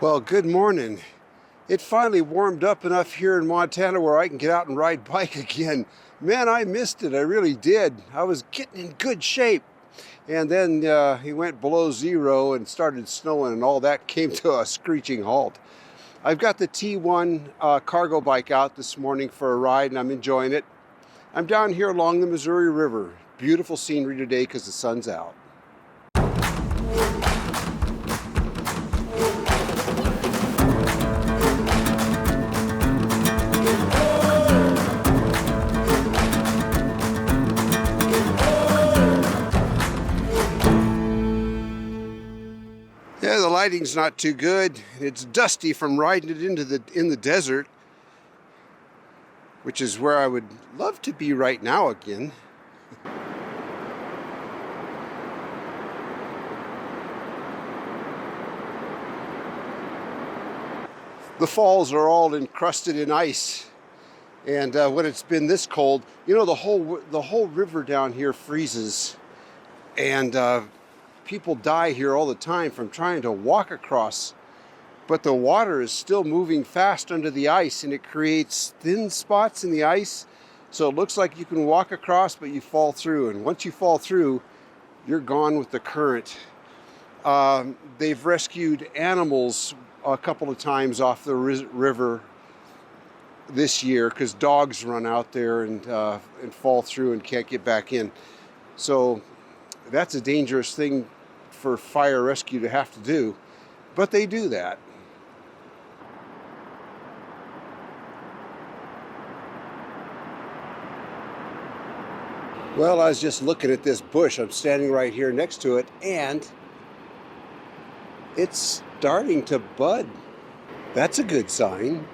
Well, good morning. It finally warmed up enough here in Montana where I can get out and ride bike again. Man, I missed it. I really did. I was getting in good shape. And then he went below zero and started snowing, and all that came to a screeching halt. I've got the T1 cargo bike out this morning for a ride, and I'm enjoying it. I'm down here along the Missouri River. Beautiful scenery today because the sun's out. Yeah, the lighting's not too good. It's dusty from riding it in the desert, which is where I would love to be right now again. The falls are all encrusted in ice, and when it's been this cold, you know, the whole river down here freezes, and people die here all the time from trying to walk across, but the water is still moving fast under the ice, and it creates thin spots in the ice, so it looks like you can walk across, but you fall through, and once you fall through, you're gone with the current. They've rescued animals a couple of times off the river this year because dogs run out there and fall through and can't get back in. So that's a dangerous thing for fire rescue to have to do, but they do that. Well, I was just looking at this bush. I'm standing right here next to it, and it's starting to bud. That's a good sign.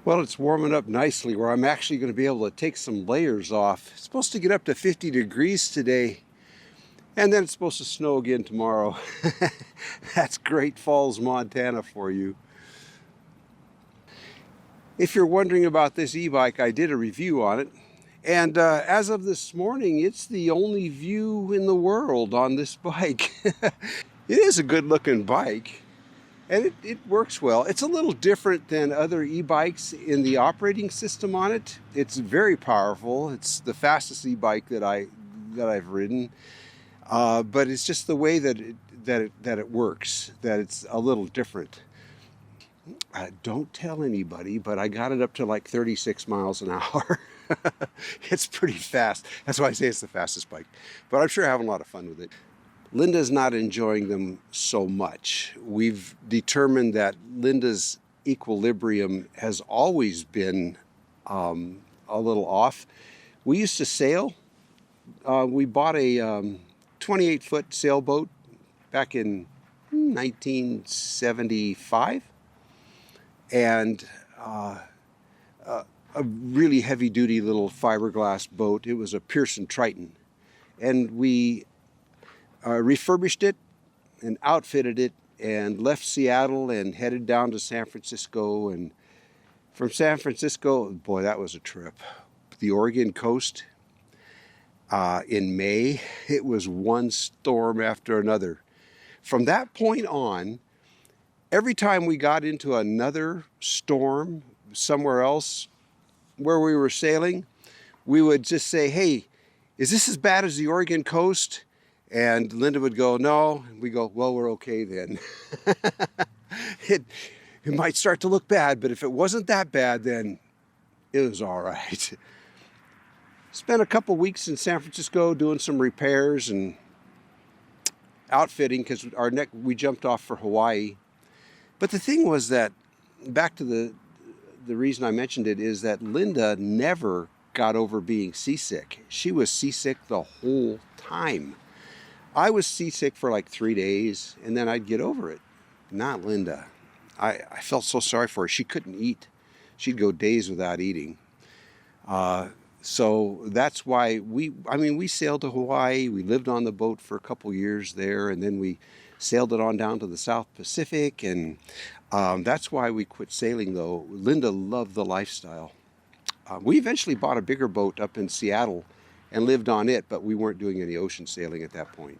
Well, it's warming up nicely where I'm actually going to be able to take some layers off. It's supposed to get up to 50 degrees today, and then it's supposed to snow again tomorrow. That's Great Falls, Montana for you. If you're wondering about this e-bike, I did a review on it, and as of this morning, it's the only view in the world on this bike. It is a good-looking bike. And it works well. It's a little different than other e-bikes in the operating system on it. It's very powerful. It's the fastest e-bike that I've ridden. But it's just the way that it works, that it's a little different. Don't tell anybody, but I got it up to like 36 miles an hour. It's pretty fast. That's why I say it's the fastest bike. But I'm sure having a lot of fun with it. Linda's not enjoying them so much. We've determined that Linda's equilibrium has always been a little off. We used to sail. We bought a 28-foot sailboat back in 1975, and a really heavy-duty little fiberglass boat. It was a Pearson Triton, and we refurbished it and outfitted it and left Seattle and headed down to San Francisco. And from San Francisco, boy, that was a trip. The Oregon coast in May, it was one storm after another. From that point on, every time we got into another storm somewhere else where we were sailing, we would just say, hey, is this as bad as the Oregon coast? And Linda would go, no. And we go, well, we're okay then. It might start to look bad, but if it wasn't that bad, then it was all right. Spent a couple weeks in San Francisco doing some repairs and outfitting because we jumped off for Hawaii. But the thing was that, back to the reason I mentioned it, is that Linda never got over being seasick. She was seasick the whole time. I was seasick for like 3 days, and then I'd get over it. Not Linda. I felt so sorry for her. She couldn't eat. She'd go days without eating. So that's why we sailed to Hawaii. We lived on the boat for a couple years there, and then we sailed it on down to the South Pacific. And that's why we quit sailing, though. Linda loved the lifestyle. We eventually bought a bigger boat up in Seattle and lived on it, but we weren't doing any ocean sailing at that point.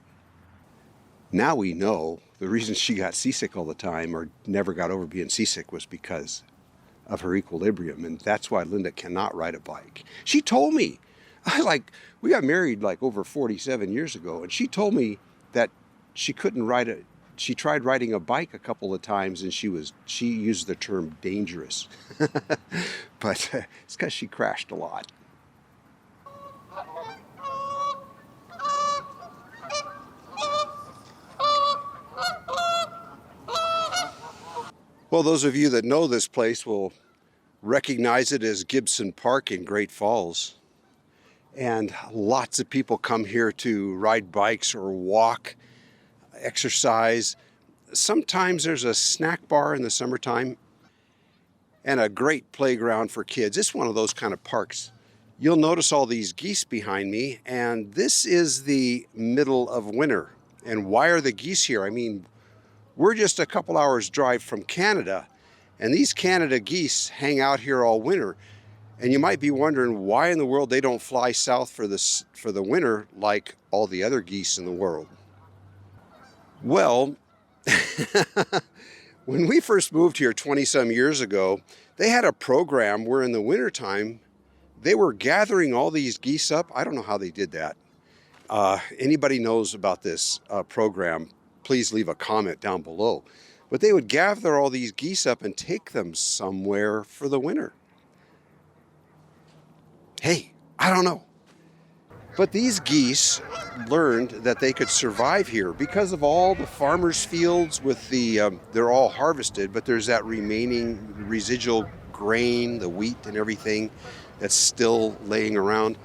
Now we know the reason she got seasick all the time or never got over being seasick was because of her equilibrium, and that's why Linda cannot ride a bike. She told me, we got married like over 47 years ago, and she told me that she couldn't she tried riding a bike a couple of times, and she used the term dangerous. But it's because she crashed a lot. Well, those of you that know this place will recognize it as Gibson Park in Great Falls. And lots of people come here to ride bikes or walk, exercise. Sometimes there's a snack bar in the summertime and a great playground for kids. It's one of those kind of parks. You'll notice all these geese behind me, and this is the middle of winter. And why are the geese here? I mean, we're just a couple hours drive from Canada, and these Canada geese hang out here all winter. And you might be wondering why in the world they don't fly south for the winter like all the other geese in the world. Well, when we first moved here 20-some years ago, they had a program where in the wintertime, they were gathering all these geese up. I don't know how they did that. Anybody knows about this program, please leave a comment down below. But they would gather all these geese up and take them somewhere for the winter. Hey, I don't know. But these geese learned that they could survive here because of all the farmers' fields with they're all harvested, but there's that remaining residual grain, the wheat and everything that's still laying around.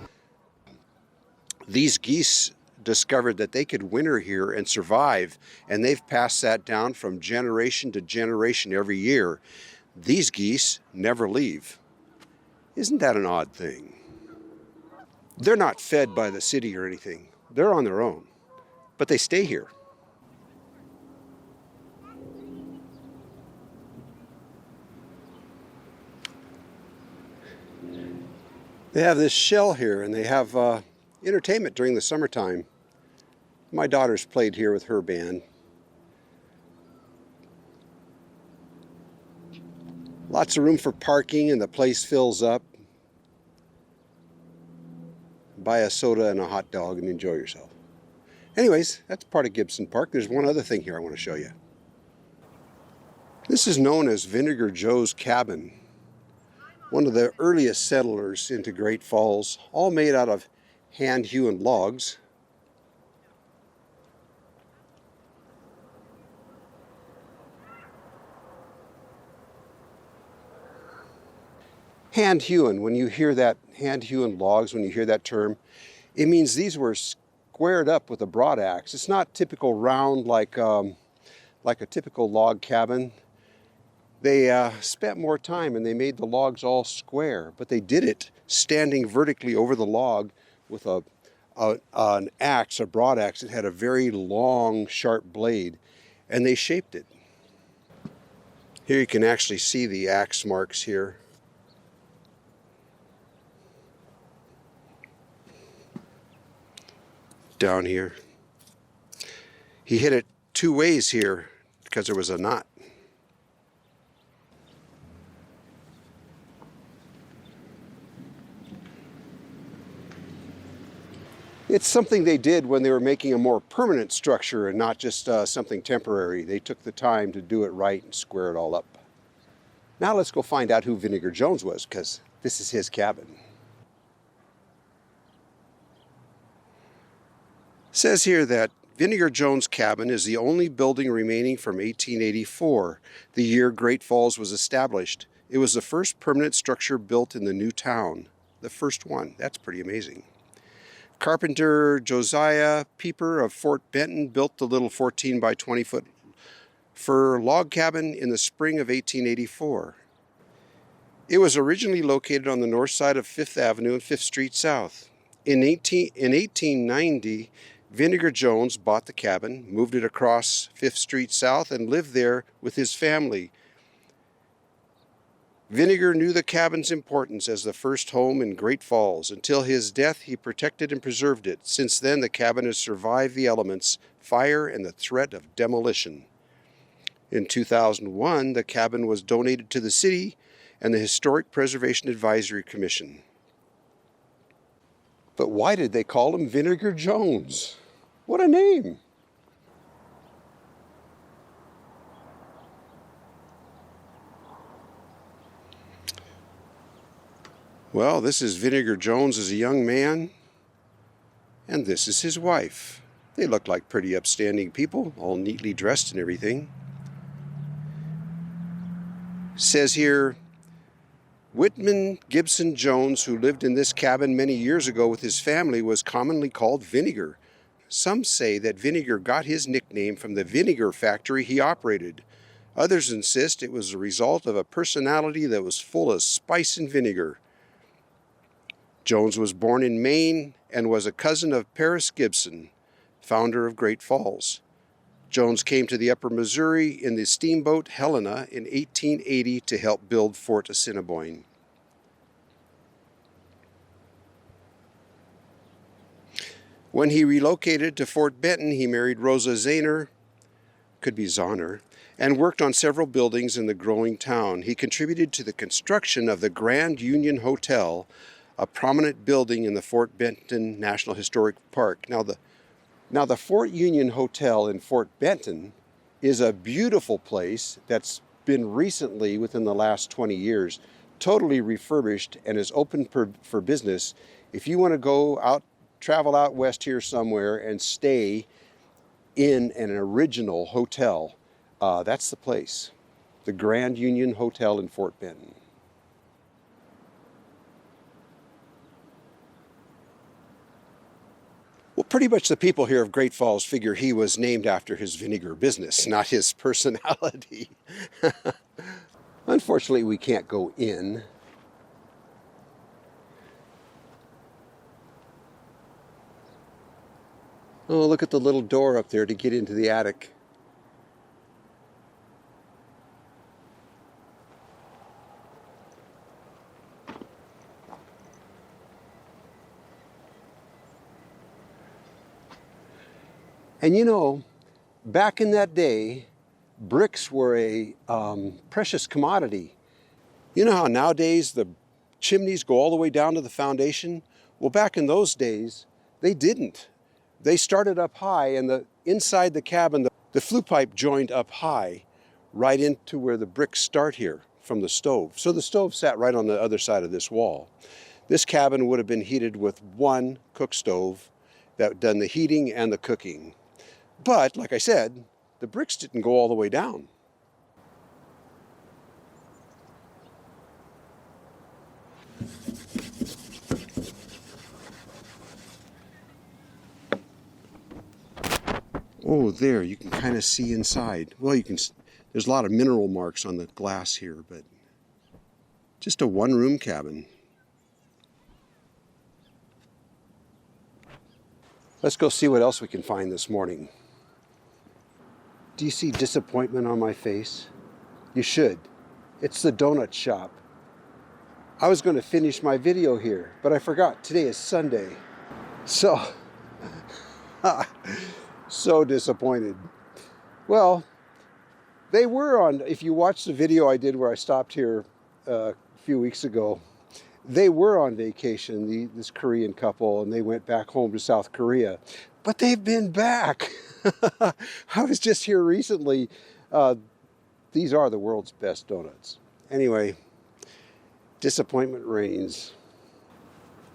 These geese discovered that they could winter here and survive, and they've passed that down from generation to generation every year. These geese never leave. Isn't that an odd thing? They're not fed by the city or anything. They're on their own, but they stay here. They have this shell here, and they have entertainment during the summertime. My daughter's played here with her band. Lots of room for parking, and the place fills up. Buy a soda and a hot dog and enjoy yourself. Anyways, that's part of Gibson Park. There's one other thing here I want to show you. This is known as Vinegar Jones cabin. One of the earliest settlers into Great Falls, all made out of hand-hewn logs. Hand-hewn, when you hear that, hand-hewn logs, when you hear that term, it means these were squared up with a broad axe. It's not typical round like a typical log cabin. They spent more time and they made the logs all square, but they did it standing vertically over the log with an axe, a broad axe. It had a very long, sharp blade, and they shaped it. Here you can actually see the axe marks here. Down here. He hit it two ways here because there was a knot. It's something they did when they were making a more permanent structure and not just something temporary. They took the time to do it right and square it all up. Now let's go find out who Vinegar Jones was, because this is his cabin. It says here that Vinegar Jones cabin is the only building remaining from 1884, the year Great Falls was established. It was the first permanent structure built in the new town. The first one. That's pretty amazing. Carpenter Josiah Pieper of Fort Benton built the little 14 by 20 foot fir log cabin in the spring of 1884. It was originally located on the north side of 5th Avenue and 5th Street South. In 1890, Vinegar Jones bought the cabin, moved it across 5th Street South, and lived there with his family. Vinegar knew the cabin's importance as the first home in Great Falls. Until his death, he protected and preserved it. Since then, the cabin has survived the elements, fire, and the threat of demolition. In 2001, the cabin was donated to the city and the Historic Preservation Advisory Commission. But why did they call him Vinegar Jones? What a name! Well, this is Vinegar Jones as a young man, and this is his wife. They look like pretty upstanding people, all neatly dressed and everything. It says here, Whitman Gibson Jones, who lived in this cabin many years ago with his family, was commonly called Vinegar. Some say that Vinegar got his nickname from the vinegar factory he operated. Others insist it was a result of a personality that was full of spice and vinegar. Jones was born in Maine and was a cousin of Paris Gibson, founder of Great Falls. Jones came to the Upper Missouri in the steamboat Helena in 1880 to help build Fort Assiniboine. When he relocated to Fort Benton, he married Rosa Zahner, could be Zahner, and worked on several buildings in the growing town. He contributed to the construction of the Grand Union Hotel, a prominent building in the Fort Benton National Historic Park. Now the Fort Union Hotel in Fort Benton is a beautiful place that's been recently, within the last 20 years, totally refurbished and is open for business. If you want to go out, travel out west here somewhere and stay in an original hotel, that's the place. The Grand Union Hotel in Fort Benton. Well, pretty much the people here of Great Falls figure he was named after his vinegar business, not his personality. Unfortunately, we can't go in. Oh, look at the little door up there to get into the attic. And you know, back in that day, bricks were a precious commodity. You know how nowadays the chimneys go all the way down to the foundation? Well, back in those days, they didn't. They started up high, and inside the cabin, the flue pipe joined up high, right into where the bricks start here from the stove. So the stove sat right on the other side of this wall. This cabin would have been heated with one cook stove that done the heating and the cooking. But, like I said, the bricks didn't go all the way down. Oh, there, you can kind of see inside. Well, there's a lot of mineral marks on the glass here, but just a one-room cabin. Let's go see what else we can find this morning. Do you see disappointment on my face? You should. It's the donut shop. I was going to finish my video here, but I forgot. Today is Sunday. So disappointed. Well, they were on, if you watch the video I did where I stopped here a few weeks ago, they were on vacation, this Korean couple, and they went back home to South Korea. But they've been back. I was just here recently. These are the world's best donuts. Anyway, disappointment reigns.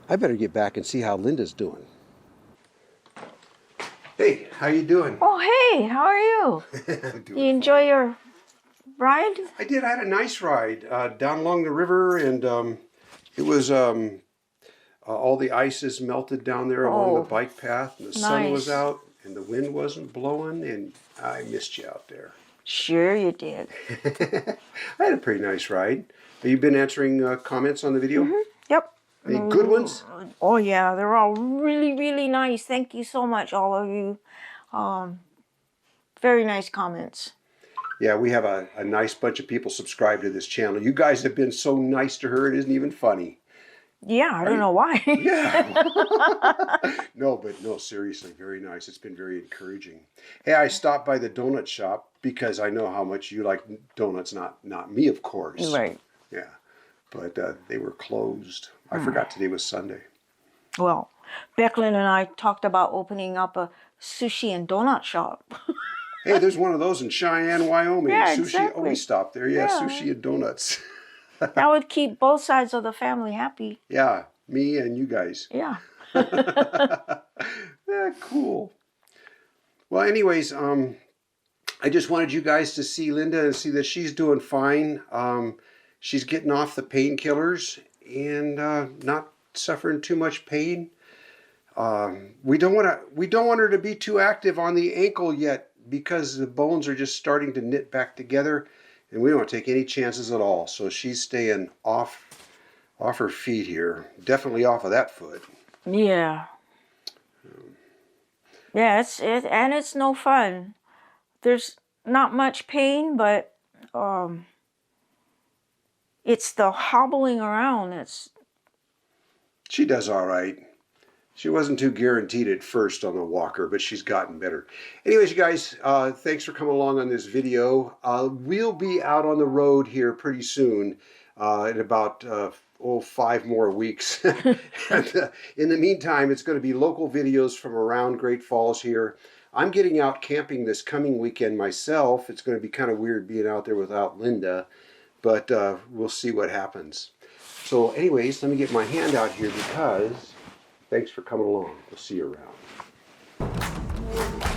I better get back and see how Linda's doing. Hey, how you doing? Oh, hey, how are you? You enjoy your ride? I did. I had a nice ride down along the river, and it was all the ice is melted down there along the bike path, and the sun was out, and the wind wasn't blowing, and I missed you out there. Sure you did. I had a pretty nice ride. Have you been answering comments on the video? Yep. Any good ones? Oh yeah, they're all really, really nice. Thank you so much, all of you. Very nice comments. Yeah, we have a nice bunch of people subscribed to this channel. You guys have been so nice to her, it isn't even funny. Yeah, I don't know why. Yeah. No, seriously, very nice. It's been very encouraging. Hey, I stopped by the donut shop because I know how much you like donuts, not me, of course. Right. Yeah, but they were closed. I forgot today was Sunday. Well, Becklin and I talked about opening up a sushi and donut shop. Hey, there's one of those in Cheyenne, Wyoming. Yeah, Sushi. exactly. Oh, we stopped there. Yeah, Yeah. sushi and donuts. That would keep both sides of the family happy. Yeah, me and you guys. Yeah. Yeah, cool. Well, anyways, I just wanted you guys to see Linda and see that she's doing fine. She's getting off the painkillers and not suffering too much pain. We don't want her to be too active on the ankle yet because the bones are just starting to knit back together, and we don't want to take any chances at all. So she's staying off her feet here, definitely off of that foot. Yeah. Yeah, it's no fun. There's not much pain, but it's the hobbling around. She does all right. She wasn't too guaranteed at first on the walker, but she's gotten better. Anyways, you guys, thanks for coming along on this video. We'll be out on the road here pretty soon, in about 5 more weeks. And, in the meantime, it's going to be local videos from around Great Falls here. I'm getting out camping this coming weekend myself. It's going to be kind of weird being out there without Linda, but we'll see what happens. So anyways, let me get my hand out here because thanks for coming along. We'll see you around.